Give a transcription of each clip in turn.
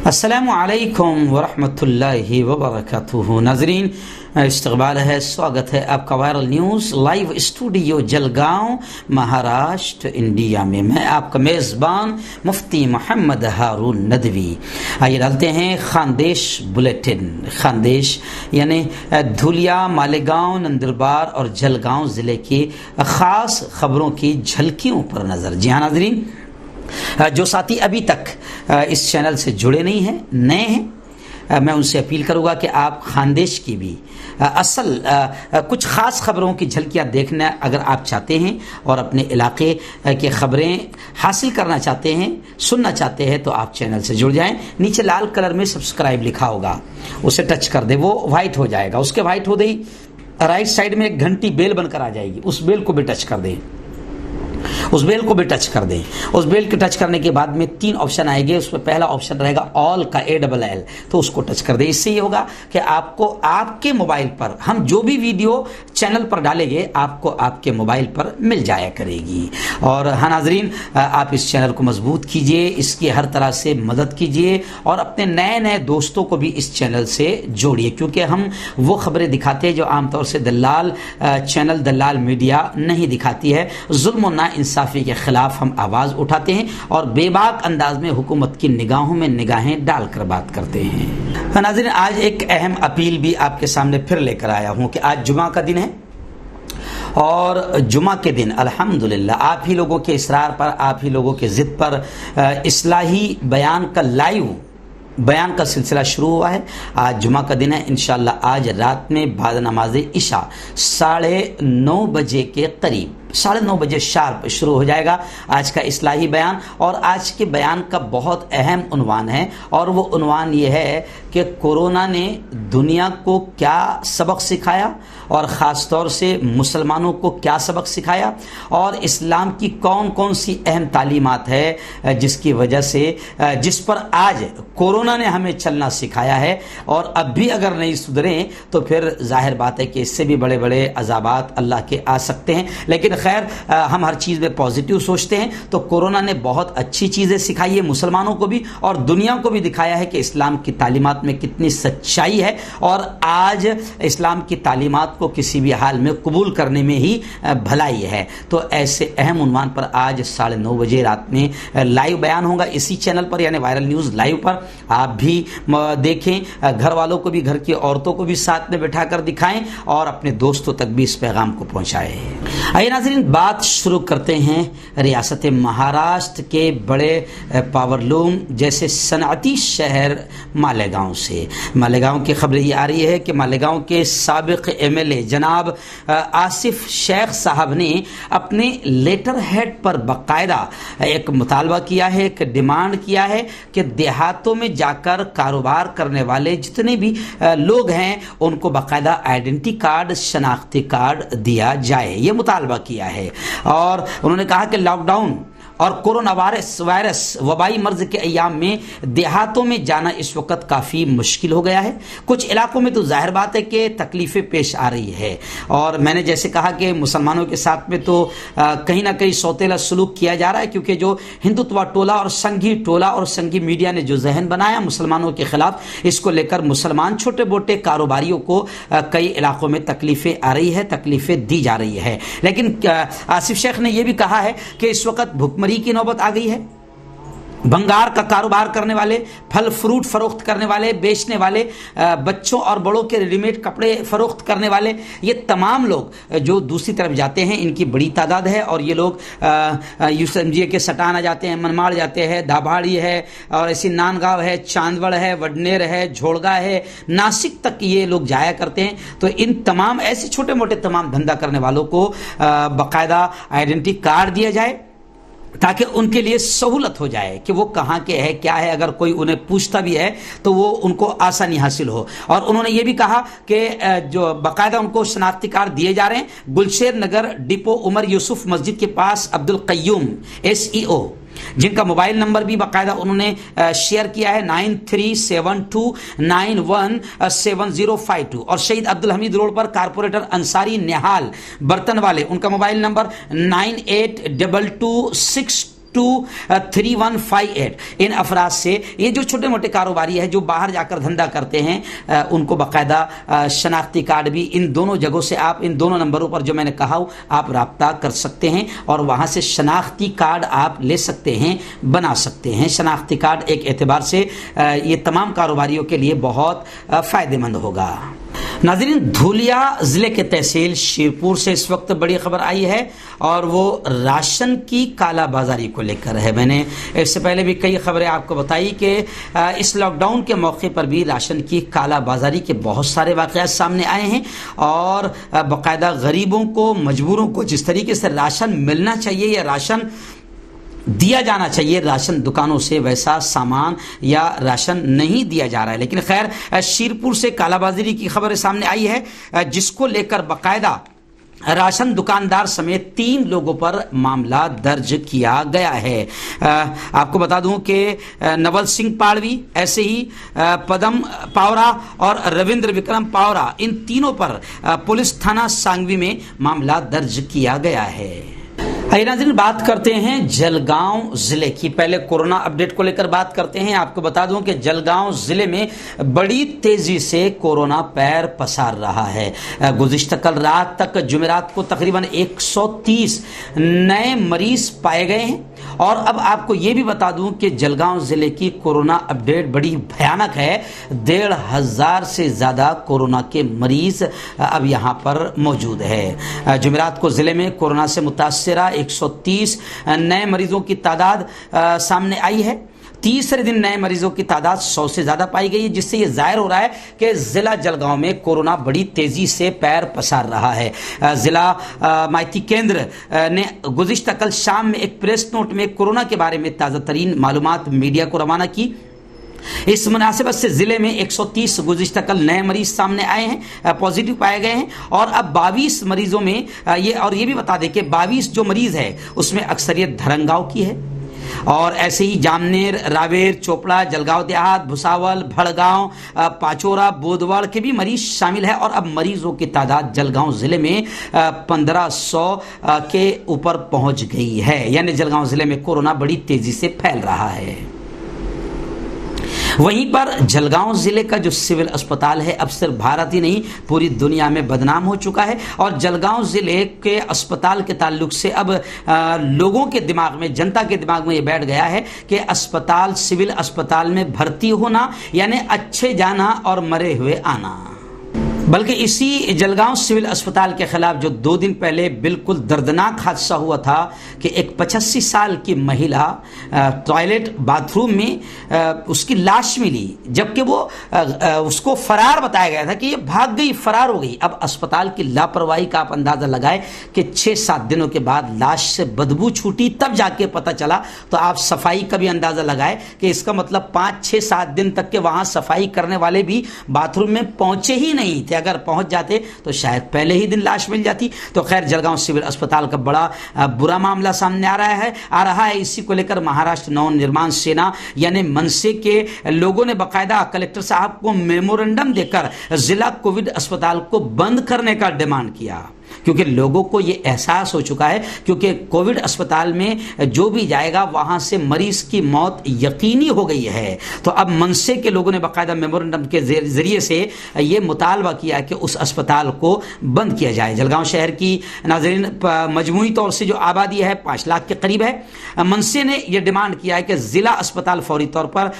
السلام علیکم ورحمۃ اللہ وبرکاتہ۔ ناظرین، استقبال ہے، سواگت ہے آپ کا viral news live studio Jalgaon, Maharashtra, India میں آپ کا میزبان مفتی محمد ہارون ندوی۔ آئیے ڈالتے ہیں خاندیش بلیٹن۔ خاندیش یعنی دھولیا، مالیگاؤں، نندربار اور جلگاؤں ضلع کی خاص خبروں کی جھلکیوں پر نظر۔ جی ہاں ناظرین، جو ساتھی ابھی تک اس چینل سے جڑے نہیں ہیں، نئے ہیں، میں ان سے اپیل کروں گا کہ آپ خاندیش کی بھی اصل کچھ خاص خبروں کی جھلکیاں دیکھنا اگر آپ چاہتے ہیں اور اپنے علاقے کی خبریں حاصل کرنا چاہتے ہیں، سننا چاہتے ہیں، تو آپ چینل سے جڑ جائیں۔ نیچے لال کلر میں سبسکرائب لکھا ہوگا، اسے ٹچ کر دیں، وہ وائٹ ہو جائے گا۔ اس کے وائٹ ہوتے ہی رائٹ سائڈ میں ایک گھنٹی بیل بن کر آ جائے گی، اس بیل کو بھی ٹچ کر دیں، اس بیل کو بھی ٹچ کر دیں۔ اس بیل کو ٹچ کرنے کے بعد میں 3 آپشن آئے گے، اس میں پہلا آپشن رہے گا آل کا ALL، تو اس کو ٹچ کر دیں۔ اس سے یہ ہوگا کہ آپ کو آپ کے موبائل پر ہم جو بھی ویڈیو چینل پر ڈالیں گے آپ کو آپ کے موبائل پر مل جایا کرے گی۔ اور ہاں ناظرین، آپ اس چینل کو مضبوط کیجئے، اس کی ہر طرح سے مدد کیجئے اور اپنے نئے دوستوں کو بھی اس چینل سے جوڑیے، کیونکہ ہم وہ خبریں دکھاتے ہیں جو عام طور سے دلال چینل، دلال میڈیا نہیں دکھاتی ہے۔ ظلم و ناانصافی کے خلاف ہم آواز اٹھاتے ہیں اور بے باک انداز میں حکومت کی نگاہوں میں نگاہیں ڈال کر بات کرتے ہیں۔ ناظرین، آج ایک اہم اپیل بھی آپ کے سامنے پھر لے کر آیا ہوں کہ آج جمعہ کا دن ہے، اور جمعہ کے دن الحمدللہ آپ ہی لوگوں کے اصرار پر، آپ ہی لوگوں کے ضد پر اصلاحی بیان کا لائیو بیان کا سلسلہ شروع ہوا ہے۔ آج جمعہ کا دن ہے، انشاءاللہ آج رات میں بعد نماز عشاء 9:30 بجے کے قریب 9:30 بجے شارپ شروع ہو جائے گا آج کا اصلاحی بیان۔ اور آج کے بیان کا بہت اہم عنوان ہے، اور وہ عنوان یہ ہے کہ کورونا نے دنیا کو کیا سبق سکھایا، اور خاص طور سے مسلمانوں کو کیا سبق سکھایا، اور اسلام کی کون کون سی اہم تعلیمات ہے جس کی وجہ سے جس پر آج کورونا نے ہمیں چلنا سکھایا ہے، اور اب بھی اگر نہیں سدھریں تو پھر ظاہر بات ہے کہ اس سے بھی بڑے بڑے عذابات اللہ کے آ سکتے ہیں۔ لیکن خیر، ہم ہر چیز میں پازیٹیو سوچتے ہیں، تو کورونا نے بہت اچھی چیزیں سکھائی ہے مسلمانوں کو بھی، اور دنیا کو بھی دکھایا ہے کہ اسلام کی تعلیمات میں کتنی سچائی ہے، اور آج اسلام کی تعلیمات کو کسی بھی حال میں قبول کرنے میں ہی بھلائی ہے۔ تو ایسے اہم عنوان پر آج 9:30 بجے رات میں لائیو بیان ہوگا اسی چینل پر، یعنی وائرل نیوز لائیو پر۔ آپ بھی دیکھیں، گھر والوں کو بھی، گھر کی عورتوں کو بھی ساتھ میں بٹھا کر دکھائیں، اور اپنے دوستوں تک بھی اس پیغام کو پہنچائیں۔ آئیے ناظرین، بات شروع کرتے ہیں ریاست مہاراشٹر کے بڑے پاورلوم جیسے صنعتی شہر مالیگاؤں سے۔ مالیگاؤں کی خبر یہ آ رہی ہے کہ مالیگاؤں کے سابق MLA جناب آصف شیخ صاحب نے اپنے لیٹر ہیڈ پر باقاعدہ ایک مطالبہ کیا ہے، ایک ڈیمانڈ کیا ہے کہ دیہاتوں میں جا کر کاروبار کرنے والے جتنے بھی لوگ ہیں ان کو باقاعدہ آئیڈینٹی کارڈ، شناختی کارڈ دیا جائے، یہ مطالبہ کیا ہے۔ اور انہوں نے کہا کہ لاک ڈاؤن اور کورونا وائرس وبائی مرض کے ایام میں دیہاتوں میں جانا اس وقت کافی مشکل ہو گیا ہے۔ کچھ علاقوں میں تو ظاہر بات ہے کہ تکلیفیں پیش آ رہی ہے، اور میں نے جیسے کہا کہ مسلمانوں کے ساتھ میں تو کہیں نہ کہیں سوتیلا سلوک کیا جا رہا ہے، کیونکہ جو ہندوتوا ٹولہ اور سنگھی ٹولہ اور سنگھی میڈیا نے جو ذہن بنایا مسلمانوں کے خلاف، اس کو لے کر مسلمان چھوٹے موٹے کاروباریوں کو کئی علاقوں میں تکلیفیں آ رہی ہے، تکلیفیں دی جا رہی ہے۔ لیکن آصف شیخ نے یہ بھی کہا ہے کہ اس وقت بھوک کی نوبت آ گئی ہے۔ بنگار کا کاروبار کرنے والے، پھل فروٹ فروخت کرنے والے، بیچنے والے، بچوں اور بڑوں کے ریڈی میڈ کپڑے فروخت کرنے والے، یہ تمام لوگ جو دوسری طرف جاتے ہیں ان کی بڑی تعداد ہے، اور یہ لوگ یوں سمجھیے کہ سٹانا جاتے ہیں، منماڑ جاتے ہیں، دھاباڑی ہے، اور ایسی نانگاؤں ہے، چاندوڑ ہے، وڈنیر ہے، جھوڑگا ہے، ناسک تک یہ لوگ جایا کرتے ہیں۔ تو ان تمام ایسے چھوٹے موٹے تمام دھندا کرنے والوں کو باقاعدہ آئیڈینٹی کارڈ دیا جائے، تاکہ ان کے لیے سہولت ہو جائے کہ وہ کہاں کے ہے، کیا ہے، اگر کوئی انہیں پوچھتا بھی ہے تو وہ ان کو آسانی حاصل ہو۔ اور انہوں نے یہ بھی کہا کہ جو باقاعدہ ان کو شناختی کارڈ دیے جا رہے ہیں۔ گلشیر نگر ڈپو عمر یوسف مسجد کے پاس عبد القیوم SEO، جن کا موبائل نمبر بھی باقاعدہ انہوں نے شیئر کیا ہے 9372917052، اور شہید عبدالحمید روڈ پر کارپوریٹر انصاری نہال برتن والے، ان کا موبائل نمبر 982262 323158 इन अफराद से, ये जो छोटे मोटे कारोबारी है जो बाहर जाकर धंधा करते हैं, उनको बाकायदा शनाख्ती कार्ड भी इन दोनों जगहों से आप इन दोनों नंबरों पर जो मैंने कहा आप राब्ता कर सकते हैं और वहां से शनाख्ती कार्ड आप ले सकते हैं, बना सकते हैं। शनाख्ती कार्ड एक एतबार से ये तमाम कारोबारियों के लिए बहुत फायदेमंद होगा। नाज़रीन, धुलिया जिले के तहसील शिरपुर से इस वक्त बड़ी खबर आई है और वो राशन की कालाबाजारी को लेकर है। मैंने इससे पहले भी कई खबरें आपको बताई कि इस लॉकडाउन के मौके पर भी राशन की कालाबाजारी के बहुत सारे वाक़यात सामने आए हैं और बाकायदा गरीबों को, मजबूरों को जिस तरीके से राशन मिलना चाहिए या राशन दिया जाना चाहिए राशन दुकानों से, वैसा सामान या राशन नहीं दिया जा रहा है। लेकिन खैर, शिरपुर से कालाबाजारी की खबर सामने आई है जिसको लेकर बाकायदा राशन दुकानदार समेत 3 लोगों पर मामला दर्ज किया गया है। आपको बता दूं कि नवल सिंह पाड़वी, ऐसे ही पदम पावरा और रविंद्र विक्रम पावरा, इन तीनों पर पुलिस थाना सांगवी में मामला दर्ज किया गया है। आइए नाज़रीन, बात करते हैं जलगांव जिले की। पहले कोरोना अपडेट को लेकर बात करते हैं। आपको बता दूं कि जलगांव जिले में बड़ी तेजी से कोरोना पैर पसार रहा है। गुज़िश्ता कल रात तक जुमेरात को तकरीबन 130 नए मरीज पाए गए हैं और अब आपको ये भी बता दूं कि जलगांव जिले की कोरोना अपडेट बड़ी भयानक है। 1,500 से ज्यादा कोरोना के मरीज अब यहां पर मौजूद है। जुमेरात को जिले में कोरोना से मुतासिरा 130 नए मरीजों की तादाद सामने आई है। तीसरे दिन नए मरीजों की तादाद 100 से ज्यादा पाई गई है, जिससे यह जाहिर हो रहा है कि जिला जलगांव में कोरोना बड़ी तेजी से पैर पसार रहा है। जिला माहिती केंद्र ने गुज़िश्ता कल शाम में एक प्रेस नोट में कोरोना के बारे में ताज़ा तरीन मालूमात मीडिया को रवाना की। इस मुनासिबत से जिले में 130 गुज़िश्ता कल नए मरीज सामने आए हैं, पॉजिटिव पाए गए हैं और अब 22 मरीजों में ये भी बता दें कि 22 जो मरीज है उसमें अक्सरियत धरंगांव की है और ऐसे ही जामनेर, रावेर, चोपड़ा, जलगांव देहात, भुसावल, भड़गांव, पाचोरा, बोदवाड़ के भी मरीज शामिल है और अब मरीजों की तादाद जलगांव जिले में 1500 के ऊपर पहुंच गई है। यानी जलगांव जिले में कोरोना बड़ी तेजी से फैल रहा है। वहीं पर जलगांव जिले का जो सिविल अस्पताल है अब सिर्फ भारत ही नहीं पूरी दुनिया में बदनाम हो चुका है और जलगांव जिले के अस्पताल के ताल्लुक से अब लोगों के दिमाग में, जनता के दिमाग में ये बैठ गया है कि अस्पताल, सिविल अस्पताल में भर्ती होना यानी अच्छे जाना और मरे हुए आना। बल्कि इसी जलगांव सिविल अस्पताल के खिलाफ जो 2 दिन पहले बिल्कुल दर्दनाक हादसा हुआ था कि एक 85 साल की महिला टॉयलेट बाथरूम में उसकी लाश मिली, जबकि वो उसको फरार बताया गया था कि ये भाग गई, फरार हो गई। अब अस्पताल की लापरवाही का आप अंदाजा लगाए कि 6-7 दिनों के बाद लाश से बदबू छूटी, तब जाके पता चला। तो आप सफाई का भी अंदाजा लगाए कि इसका मतलब 5-6-7 दिन तक के वहां सफाई करने वाले भी बाथरूम में पहुंचे ही नहीं थे। अगर पहुंच जाते तो शायद पहले ही दिन लाश मिल जाती। तो खैर, जलगांव सिविल अस्पताल का बड़ा बुरा मामला सामने आ रहा है। इसी को लेकर महाराष्ट्र नव निर्माण सेना यानी मनसे के लोगों ने बाकायदा कलेक्टर साहब को मेमोरेंडम देकर जिला कोविड अस्पताल को बंद करने का डिमांड किया, क्योंकि लोगों को यह एहसास हो चुका है क्योंकि कोविड अस्पताल में जो भी जाएगा वहां से मरीज की मौत यकीनी हो गई है। तो अब मनसे के लोगों ने बाकायदा मेमोरेंडम के जरिए से यह मुतालबा किया कि उस अस्पताल को बंद किया जाए। जलगांव शहर की नाज़रीन मजमूई तौर से जो आबादी है 5 लाख के करीब है। मनसे ने यह डिमांड किया है कि जिला अस्पताल फौरी तौर पर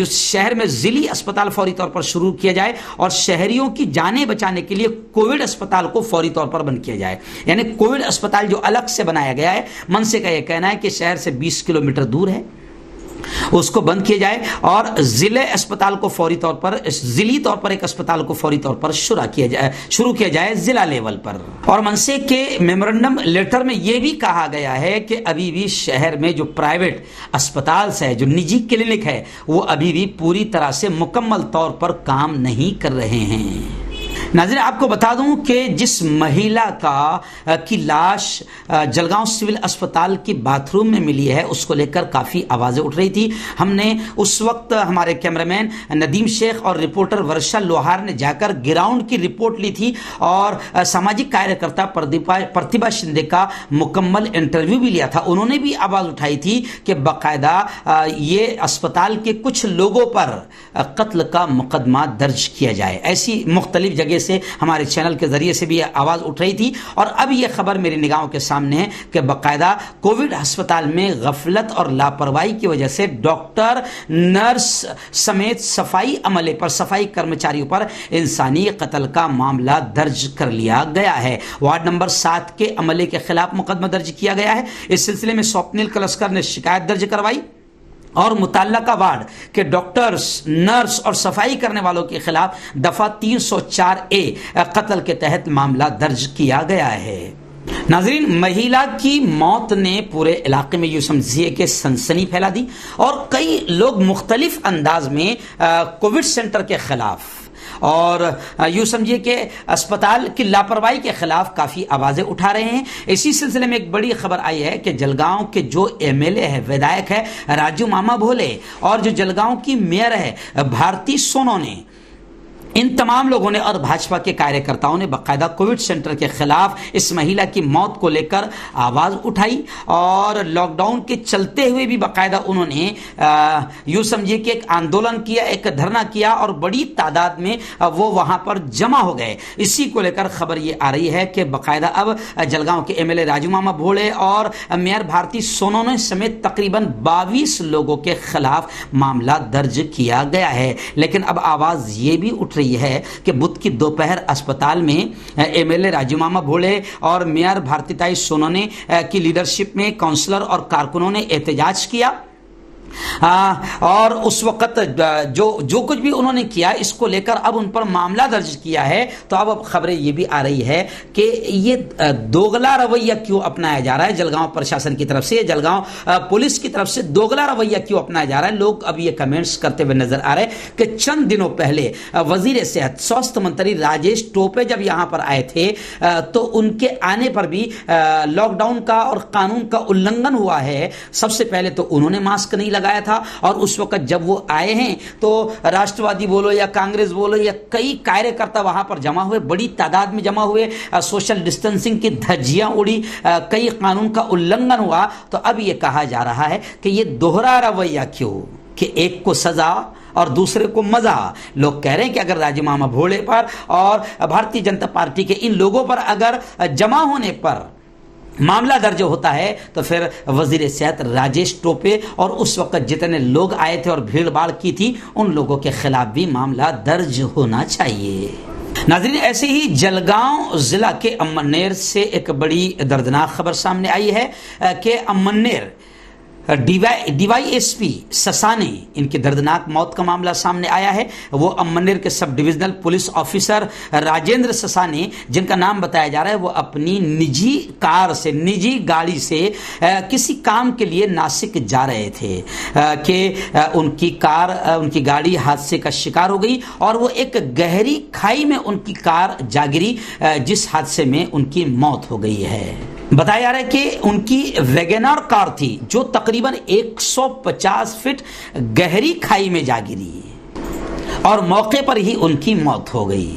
शहर में जिली अस्पताल फौरी तौर पर शुरू किया जाए और शहरियों की जानें बचाने के लिए कोविड अस्पताल को फौरी तौर पर बंद किया जाए। यानी कोविड अस्पताल जो अलग से बनाया गया है, मनसे का यह कहना है कि शहर से 20 किलोमीटर दूर है, उसको बंद किया जाए और जिले अस्पताल को फौरी तौर पर, जिली तौर पर एक अस्पताल को फौरी तौर पर शुरू किया जाए जिला लेवल पर। और मनसे के मेमोरेंडम लेटर में यह भी कहा गया है कि अभी भी शहर में जो प्राइवेट अस्पताल है, जो निजी क्लिनिक है, वो अभी भी पूरी तरह से मुकम्मल तौर पर काम नहीं कर रहे हैं। नाज़रीन, आपको बता दूं कि जिस महिला की लाश जलगांव सिविल अस्पताल की बाथरूम में मिली है, उसको लेकर काफ़ी आवाज़ें उठ रही थी। हमने उस वक्त हमारे कैमरामैन नदीम शेख और रिपोर्टर वर्षा लोहार ने जाकर ग्राउंड की रिपोर्ट ली थी और सामाजिक कार्यकर्ता प्रतिभा शिंदे का मुकम्मल इंटरव्यू भी लिया था। उन्होंने भी आवाज़ उठाई थी कि बाकायदा ये अस्पताल के कुछ लोगों पर कत्ल का मुकदमा दर्ज किया जाए। ऐसी मुख्तलिफ जगह से हमारे चैनल के जरिए से भी आवाज उठ रही थी और अब यह खबर मेरी निगाहों के सामने है कि बाकायदा कोविड अस्पताल में गफलत और लापरवाही की वजह से डॉक्टर, नर्स समेत सफाई अमले पर, सफाई कर्मचारियों पर इंसानी कत्ल का मामला दर्ज कर लिया गया है। वार्ड नंबर 7 के अमले के खिलाफ मुकदमा दर्ज किया गया है। इस सिलसिले में स्वप्निल कलस्कर ने शिकायत दर्ज करवाई और मुतल्लका वार्ड के डॉक्टर्स, नर्स और सफाई करने वालों के खिलाफ दफा 304A कत्ल के तहत मामला दर्ज किया गया है। नाज़रीन, महिला की मौत ने पूरे इलाके में यूं समझिए कि सनसनी फैला दी और कई लोग मुख्तलिफ अंदाज में कोविड सेंटर के खिलाफ और यूं समझिए कि अस्पताल की लापरवाही के खिलाफ काफ़ी आवाज़ें उठा रहे हैं। इसी सिलसिले में एक बड़ी खबर आई है कि जलगांव के जो एमएलए है, विधायक है राजू मामा भोले, और जो जलगांव की मेयर है भारती सोनोने, इन तमाम लोगों ने और भाजपा के कार्यकर्ताओं ने बाकायदा कोविड सेंटर के खिलाफ इस महिला की मौत को लेकर आवाज़ उठाई और लॉकडाउन के चलते हुए भी बाकायदा उन्होंने यूँ समझिए कि एक आंदोलन किया, एक धरना किया और बड़ी तादाद में वो वहाँ पर जमा हो गए। इसी को लेकर खबर ये आ रही है कि बाकायदा अब जलगांव के एमएलए राजू मामा भोले और मेयर भारती सोनोने समेत तकरीबन 22 लोगों के खिलाफ मामला दर्ज किया गया है। लेकिन अब आवाज़ ये भी उठ रही है कि बुध की दोपहर अस्पताल में एमएलए राजू मामा भोले और मेयर भारतीताई सोनोने की लीडरशिप में काउंसलर और कारकुनों ने एहतजाज किया और उस वक्त जो कुछ भी उन्होंने किया, इसको लेकर अब उन पर मामला दर्ज किया है। तो अब खबरें ये भी आ रही है कि ये दोगला रवैया क्यों अपनाया जा रहा है जलगांव प्रशासन की तरफ से, जलगांव पुलिस की तरफ से दोगला रवैया क्यों अपनाया जा रहा है। लोग अब ये कमेंट्स करते हुए नजर आ रहे हैं कि चंद दिनों पहले वजीर सेहत, स्वास्थ्य मंत्री राजेश टोपे जब यहाँ पर आए थे तो उनके आने पर भी लॉकडाउन का और कानून का उल्लंघन हुआ है। सबसे पहले तो उन्होंने मास्क नहीं लगाया था और उस वक्त जब वो आए हैं तो राष्ट्रवादी बोलो या कांग्रेस बोलो या कई कार्यकर्ता वहां पर जमा हुए, बड़ी तादाद में जमा हुए, सोशल डिस्टेंसिंग की धज्जियां उड़ी, कई कानून का उल्लंघन हुआ। तो अब ये कहा जा रहा है कि ये दोहरा रवैया क्यों, कि एक को सजा और दूसरे को मजा। लोग कह रहे हैं कि अगर राजू मामा भोले पर और भारतीय जनता पार्टी के इन लोगों पर अगर जमा होने पर मामला दर्ज होता है तो फिर वजीर सेहत राजेश टोपे और उस वक्त जितने लोग आए थे और भीड़ भाड़ की थी उन लोगों के खिलाफ भी मामला दर्ज होना चाहिए। नाज़रीन, ऐसे ही जलगांव जिला के अमनेर से एक बड़ी दर्दनाक खबर सामने आई है कि अमनेर डीवाईएसपी ससाने, इनकी दर्दनाक मौत का मामला सामने आया है। वो अमनेर के sub divisional police officer Rajendra Sasane, जिनका नाम बताया जा रहा है, वो अपनी निजी कार से, निजी गाड़ी से किसी काम के लिए नासिक जा रहे थे कि उनकी गाड़ी हादसे का शिकार हो गई और वो एक गहरी खाई में उनकी कार जा गिरी, जिस हादसे में उनकी मौत हो गई है। बताया जा रहा है कि उनकी वैगनआर कार थी जो तकरीबन 150 फीट गहरी खाई में जा गिरी और मौके पर ही उनकी मौत हो गई।